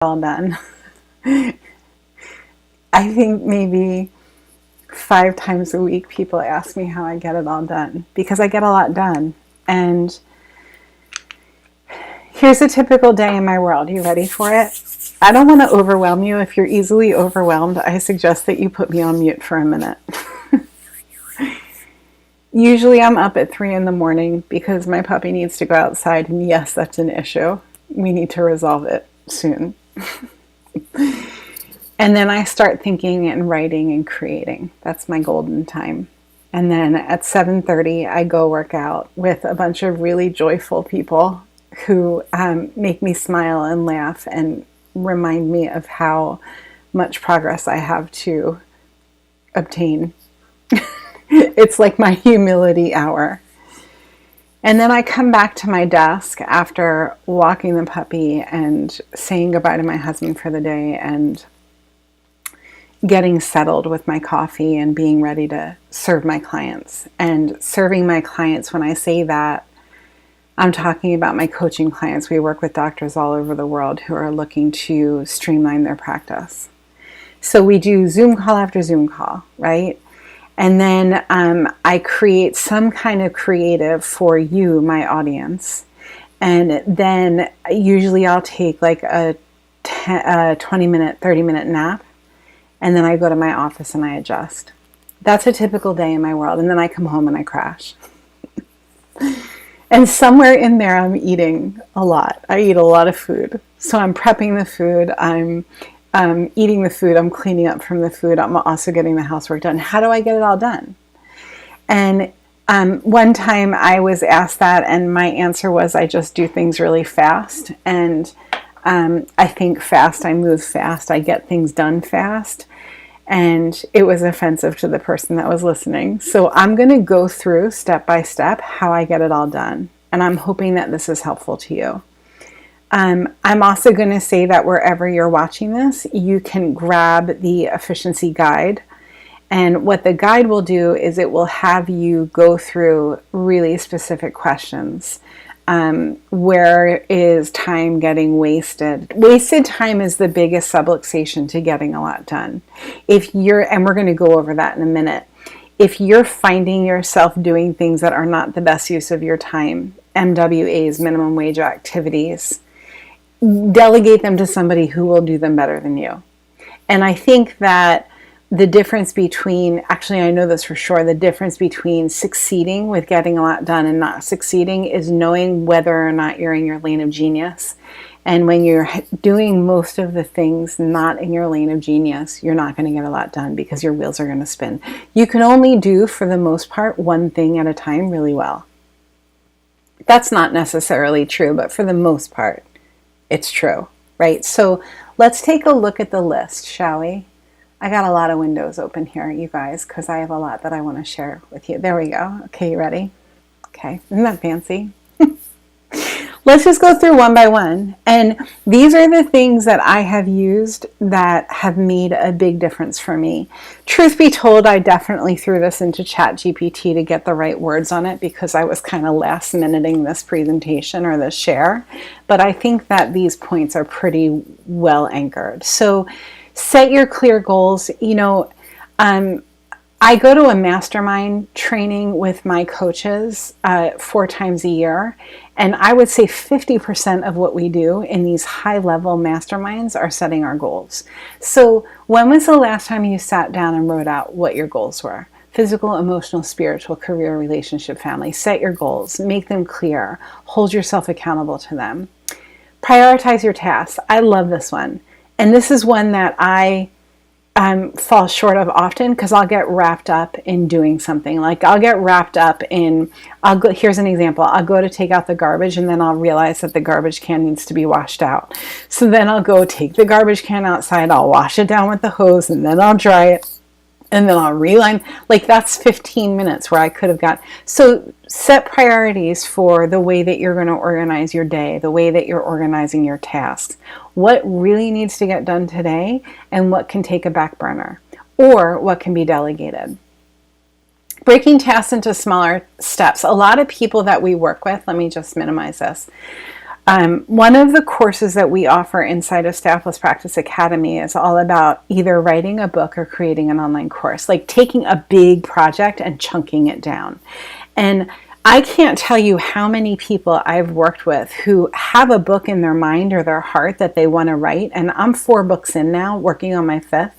all done. I think maybe 5 times a week people ask me how I get it all done, because I get a lot done. And here's a typical day in my world. You ready for it? I don't want to overwhelm you. If you're easily overwhelmed, I suggest that you put me on mute for a minute. Usually I'm up at 3 in the morning because my puppy needs to go outside, and yes, that's an issue. We need to resolve it soon. And then I start thinking and writing and creating. That's my golden time. And then at 7:30, I go work out with a bunch of really joyful people who make me smile and laugh and remind me of how much progress I have to obtain. It's like my humility hour. And then I come back to my desk after walking the puppy and saying goodbye to my husband for the day and getting settled with my coffee and being ready to serve my clients. And serving my clients, when I say that, I'm talking about my coaching clients. We work with doctors all over the world who are looking to streamline their practice. So we do Zoom call after Zoom call, right? And then I create some kind of creative for you, my audience. And then usually I'll take like a 20-minute, 30-minute nap. And then I go to my office and I adjust. That's a typical day in my world. And then I come home and I crash. And somewhere in there, I'm eating a lot. I eat a lot of food. So I'm prepping the food. I'm eating the food. I'm cleaning up from the food. I'm also getting the housework done. How do I get it all done? And one time I was asked that, and my answer was, I just do things really fast. And I think fast, I move fast, I get things done fast. And it was offensive to the person that was listening. So I'm going to go through step by step how I get it all done. And I'm hoping that this is helpful to you. I'm also going to say that wherever you're watching this, you can grab the efficiency guide. And what the guide will do is it will have you go through really specific questions. Where is time getting wasted? Wasted time is the biggest subluxation to getting a lot done. And we're going to go over that in a minute. If you're finding yourself doing things that are not the best use of your time, MWAs, minimum wage activities, delegate them to somebody who will do them better than you. And I think that the difference between, actually I know this for sure, the difference between succeeding with getting a lot done and not succeeding is knowing whether or not you're in your lane of genius. And when you're doing most of the things not in your lane of genius, you're not going to get a lot done because your wheels are going to spin. You can only do, for the most part, one thing at a time really well. That's not necessarily true, but for the most part, it's true, right? So let's take a look at the list, shall we? I got a lot of windows open here, you guys, because I have a lot that I want to share with you. There we go. Okay, you ready? Okay, isn't that fancy? Let's just go through one by one. And these are the things that I have used that have made a big difference for me. Truth be told, I definitely threw this into ChatGPT to get the right words on it because I was kind of last minuting this presentation or this share. But I think that these points are pretty well anchored. So set your clear goals. I go to a mastermind training with my coaches 4 times a year. And I would say 50% of what we do in these high-level masterminds are setting our goals. So when was the last time you sat down and wrote out what your goals were? Physical, emotional, spiritual, career, relationship, family. Set your goals. Make them clear. Hold yourself accountable to them. Prioritize your tasks. I love this one. And this is one that I fall short of often because I'll get wrapped up in doing something. Like I'll get wrapped up in, here's an example. I'll go to take out the garbage and then I'll realize that the garbage can needs to be washed out. So then I'll go take the garbage can outside, I'll wash it down with the hose, and then I'll dry it. And then I'll reline. Like that's 15 minutes where I could have got. So set priorities for the way that you're going to organize your day, the way that you're organizing your tasks. What really needs to get done today and what can take a back burner or what can be delegated. Breaking tasks into smaller steps. A lot of people that we work with, let me just minimize this. One of the courses that we offer inside of Staff Plus Practice Academy is all about either writing a book or creating an online course, like taking a big project and chunking it down. And I can't tell you how many people I've worked with who have a book in their mind or their heart that they want to write. And I'm 4 books in now, working on my 5th.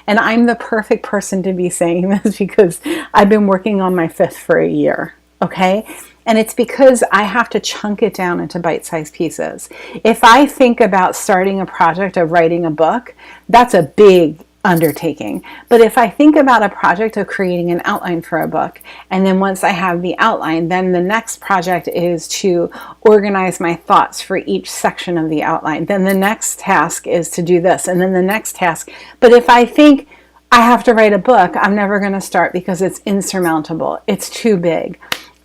And I'm the perfect person to be saying this because I've been working on my 5th for a year. Okay? And it's because I have to chunk it down into bite-sized pieces. If I think about starting a project of writing a book, that's a big undertaking. But if I think about a project of creating an outline for a book, and then once I have the outline, then the next project is to organize my thoughts for each section of the outline. Then the next task is to do this, and then the next task. But if I think I have to write a book, I'm never going to start because it's insurmountable. It's too big.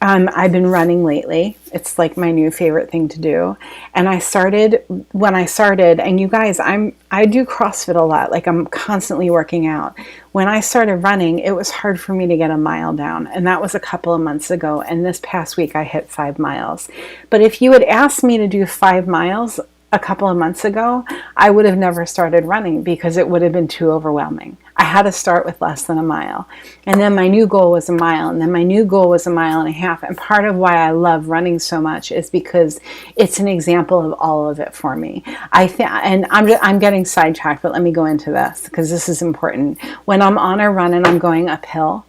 I've been running lately. It's like my new favorite thing to do. And when I started, and you guys, I do CrossFit a lot. Like I'm constantly working out. When I started running, it was hard for me to get a mile down. And that was a couple of months ago. And this past week I hit 5 miles. But if you had asked me to do 5 miles a couple of months ago, I would have never started running because it would have been too overwhelming. I had to start with less than a mile. And then my new goal was a mile. And then my new goal was 1.5 miles. And part of why I love running so much is because it's an example of all of it for me. And I'm getting sidetracked, but let me go into this because this is important. When I'm on a run and I'm going uphill,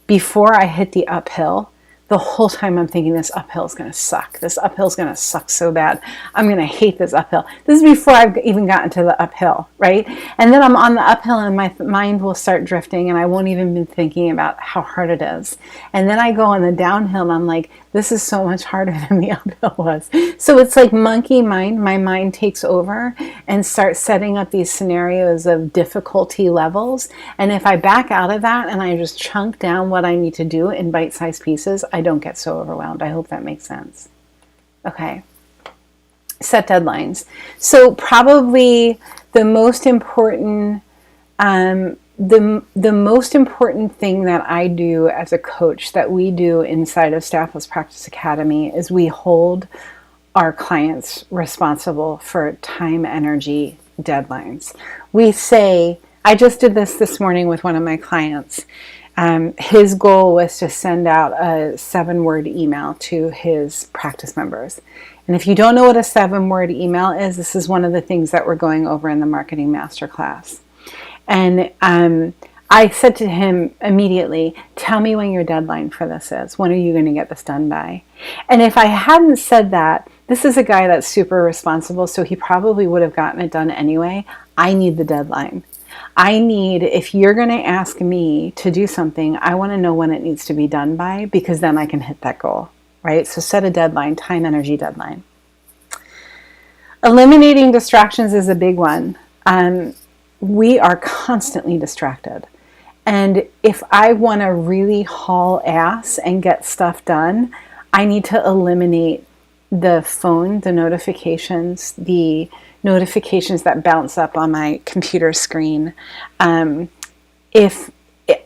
before I hit the uphill, the whole time I'm thinking this uphill is going to suck. This uphill is going to suck so bad. I'm going to hate this uphill. This is before I've even gotten to the uphill, right? And then I'm on the uphill and my mind will start drifting and I won't even be thinking about how hard it is. And then I go on the downhill and I'm like, this is so much harder than the uphill was. So it's like monkey mind. My mind takes over and starts setting up these scenarios of difficulty levels. And if I back out of that and I just chunk down what I need to do in bite-sized pieces, I don't get so overwhelmed. I hope that makes sense. Okay. Set deadlines. So probably the most important the most important thing that I do as a coach, that we do inside of Staff Plus Practice Academy, is we hold our clients responsible for time, energy, deadlines. We say, I just did this morning with one of my clients. His goal was to send out a 7-word email to his practice members. And if you don't know what a 7-word email is, this is one of the things that we're going over in the Marketing Masterclass. And I said to him immediately, tell me when your deadline for this is. When are you going to get this done by? And if I hadn't said that, this is a guy that's super responsible, so he probably would have gotten it done anyway. I need the deadline. If you're going to ask me to do something, I want to know when it needs to be done by, because then I can hit that goal, right? So set a deadline, time, energy deadline. Eliminating distractions is a big one. We are constantly distracted. And if I want to really haul ass and get stuff done, I need to eliminate the phone, the notifications that bounce up on my computer screen. If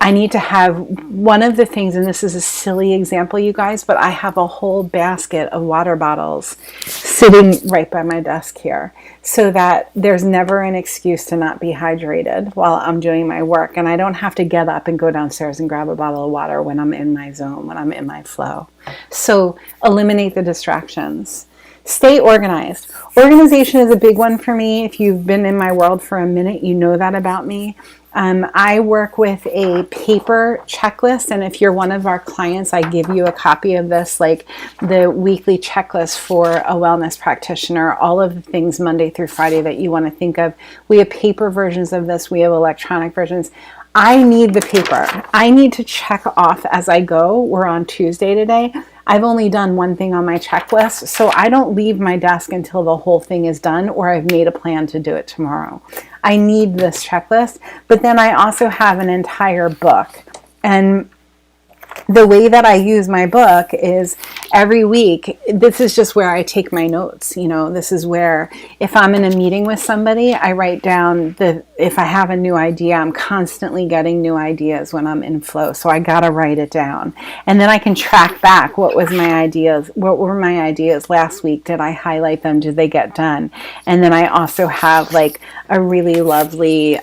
I need to have one of the things, and this is a silly example, you guys, but I have a whole basket of water bottles sitting right by my desk here so that there's never an excuse to not be hydrated while I'm doing my work. And I don't have to get up and go downstairs and grab a bottle of water when I'm in my zone, when I'm in my flow. So eliminate the distractions. Stay organized. Organization is a big one for me. If you've been in my world for a minute, you know that about me. I work with a paper checklist, and if you're one of our clients, I give you a copy of this, like the weekly checklist for a wellness practitioner, all of the things Monday through Friday that you want to think of. We have paper versions of this. We have electronic versions. I need the paper. I need to check off as I go. We're on Tuesday today. I've only done one thing on my checklist, so I don't leave my desk until the whole thing is done or I've made a plan to do it tomorrow. I need this checklist, but then I also have an entire book. And the way that I use my book is every week, this is just where I take my notes. This is where, if I'm in a meeting with somebody, I write down if I have a new idea. I'm constantly getting new ideas when I'm in flow, so I gotta write it down, and then I can track back. What were my ideas last week? Did I highlight them? Did they get done? And then I also have like a really lovely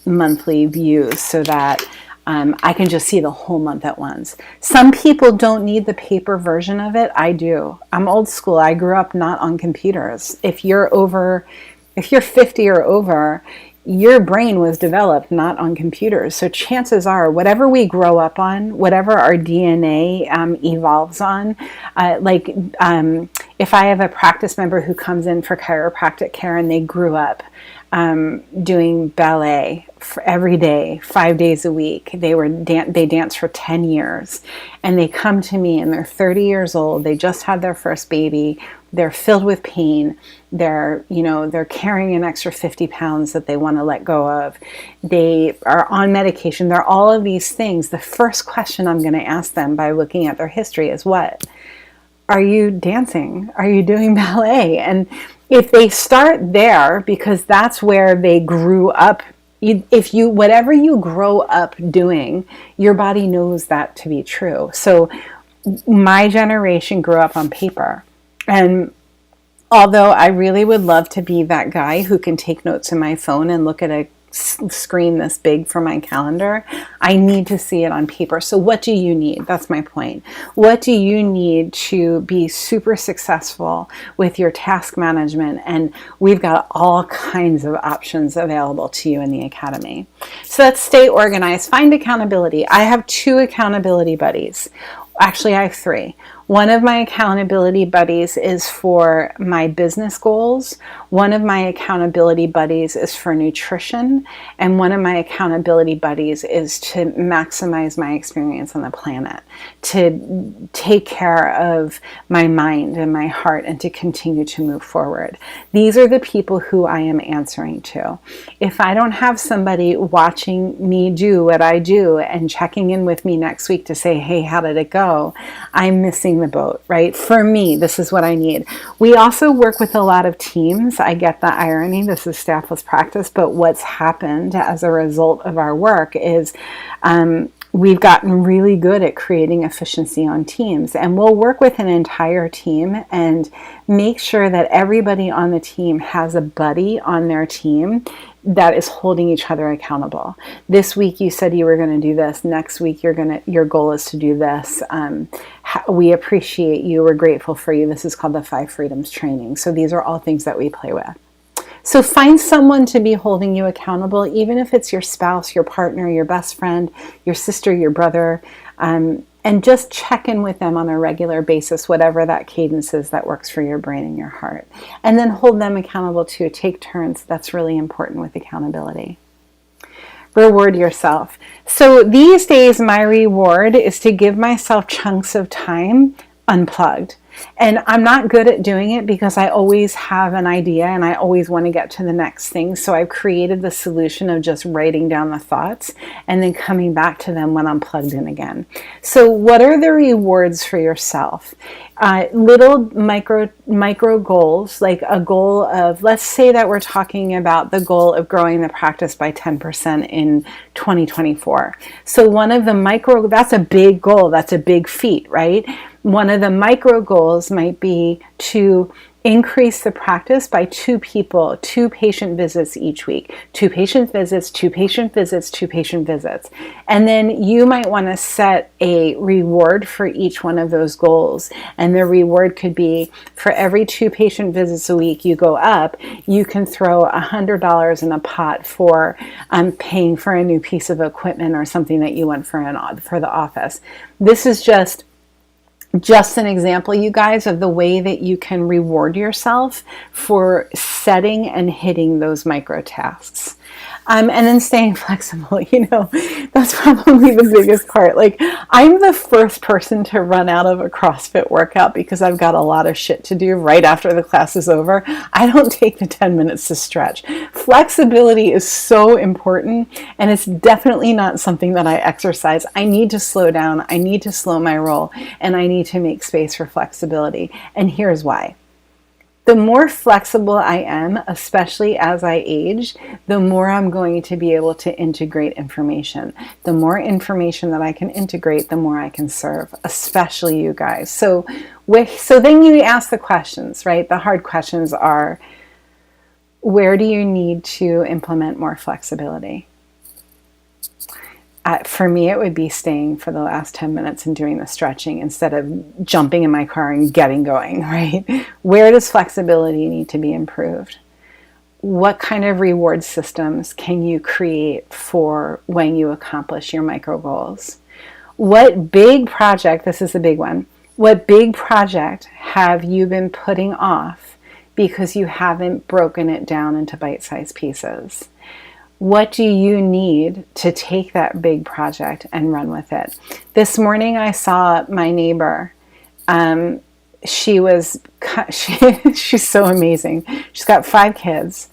monthly view, so that I can just see the whole month at once. Some people don't need the paper version of it. I do. I'm old school. I grew up not on computers. If you're 50 or over, your brain was developed not on computers. So chances are, whatever we grow up on, whatever our DNA evolves on, if I have a practice member who comes in for chiropractic care and they grew up doing ballet every day, 5 days a week. They dance for 10 years, and they come to me and they're 30 years old. They just had their first baby. They're filled with pain. They're carrying an extra 50 pounds that they want to let go of. They are on medication. They're all of these things. The first question I'm going to ask them by looking at their history is, what? Are you dancing? Are you doing ballet? And if they start there, because that's where they grew up, whatever you grow up doing, your body knows that to be true. So my generation grew up on paper. And although I really would love to be that guy who can take notes in my phone and look at a screen this big for my calendar, I need to see it on paper. So what do you need? That's my point. What do you need to be super successful with your task management? And we've got all kinds of options available to you in the Academy. So let's stay organized. Find accountability. I have 2 accountability buddies. Actually, I have 3. One of my accountability buddies is for my business goals. One of my accountability buddies is for nutrition. And one of my accountability buddies is to maximize my experience on the planet, to take care of my mind and my heart, and to continue to move forward. These are the people who I am answering to. If I don't have somebody watching me do what I do and checking in with me next week to say, hey, how did it go? I'm missing the boat, right? For me, this is what I need. We also work with a lot of teams. I get the irony. This is staffless practice, but what's happened as a result of our work is we've gotten really good at creating efficiency on teams, and we'll work with an entire team and make sure that everybody on the team has a buddy on their team that is holding each other accountable. This week you said you were going to do this. Next week your goal is to do this. We appreciate you. We're grateful for you. This is called the 5 Freedoms training. So these are all things that we play with. So find someone to be holding you accountable, even if it's your spouse, your partner, your best friend, your sister, your brother, and just check in with them on a regular basis, whatever that cadence is that works for your brain and your heart. And then hold them accountable too. Take turns. That's really important with accountability. Reward yourself. So these days, my reward is to give myself chunks of time unplugged. And I'm not good at doing it because I always have an idea and I always want to get to the next thing. So I've created the solution of just writing down the thoughts and then coming back to them when I'm plugged in again. So what are the rewards for yourself? Little micro goals, like a goal of, let's say that we're talking about the goal of growing the practice by 10% in 2024. So one of the that's a big goal. That's a big feat, right? One of the micro goals might be to increase the practice by 2 patient visits each week. 2 patient visits, 2 patient visits, 2 patient visits. And then you might want to set a reward for each one of those goals. And the reward could be, for every 2 patient visits a week you go up, you can throw $100 in a pot for paying for a new piece of equipment or something that you want for the office. This is just an example, you guys, of the way that you can reward yourself for setting and hitting those micro tasks. And then staying flexible, that's probably the biggest part. Like, I'm the first person to run out of a CrossFit workout because I've got a lot of shit to do right after the class is over. I don't take the 10 minutes to stretch. Flexibility is so important, and it's definitely not something that I exercise. I need to slow down, I need to slow my roll, and I need to make space for flexibility. And here's why. The more flexible I am, especially as I age, the more I'm going to be able to integrate information. The more information that I can integrate, the more I can serve, especially you guys. So then you ask the questions, right? The hard questions are, where do you need to implement more flexibility? For me, it would be staying for the last 10 minutes and doing the stretching instead of jumping in my car and getting going, right? Where does flexibility need to be improved? What kind of reward systems can you create for when you accomplish your micro goals? What big project, this is a big one, what big project have you been putting off because you haven't broken it down into bite-sized pieces? What do you need to take that big project and run with it? This morning I saw my neighbor. She's so amazing. She's got 5 kids,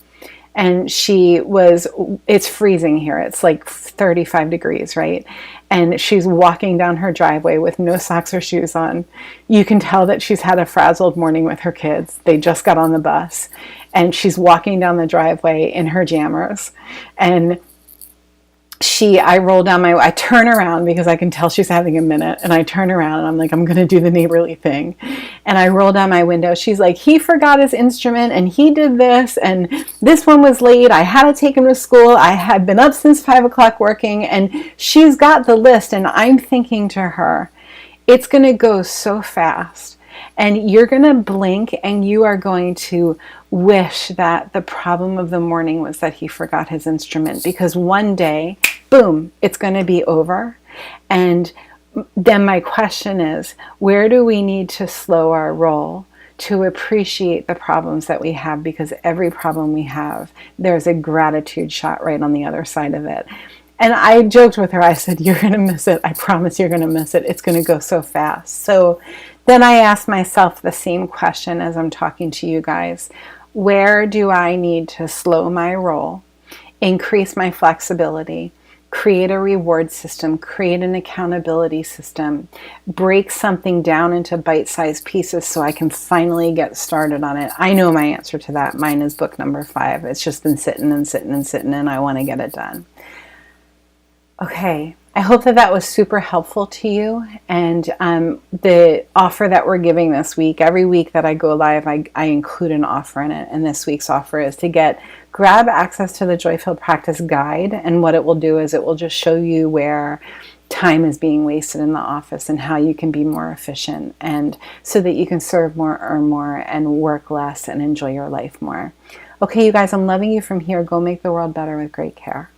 and it's freezing here. It's like 35 degrees, right? And she's walking down her driveway with no socks or shoes on. You can tell that she's had a frazzled morning with her kids. They just got on the bus. And she's walking down the driveway in her jammers. And I turn around because I can tell she's having a minute. And I turn around and I'm like, I'm going to do the neighborly thing. And I roll down my window. She's like, he forgot his instrument and he did this. And this one was late. I had to take him to school. I had been up since 5 o'clock working. And she's got the list. And I'm thinking to her, it's going to go so fast. And you're going to blink and you are going to wish that the problem of the morning was that he forgot his instrument, because one day, boom, it's going to be over. And then my question is, where do we need to slow our roll to appreciate the problems that we have? Because every problem we have, there's a gratitude shot right on the other side of it. And I joked with her, I said, you're going to miss it. I promise you're going to miss it. It's going to go so fast. So then I asked myself the same question as I'm talking to you guys. Where do I need to slow my roll, increase my flexibility, create a reward system, create an accountability system, break something down into bite-sized pieces so I can finally get started on it? I know my answer to that. Mine is book number 5. It's just been sitting and I want to get it done. Okay, I hope that was super helpful to you. And the offer that we're giving this week, every week that I go live, I include an offer in it. And this week's offer is to grab access to the Joy-Filled Practice Guide. And what it will do is it will just show you where time is being wasted in the office and how you can be more efficient, and so that you can serve more, earn more, and work less and enjoy your life more. Okay, you guys, I'm loving you from here. Go make the world better with great care.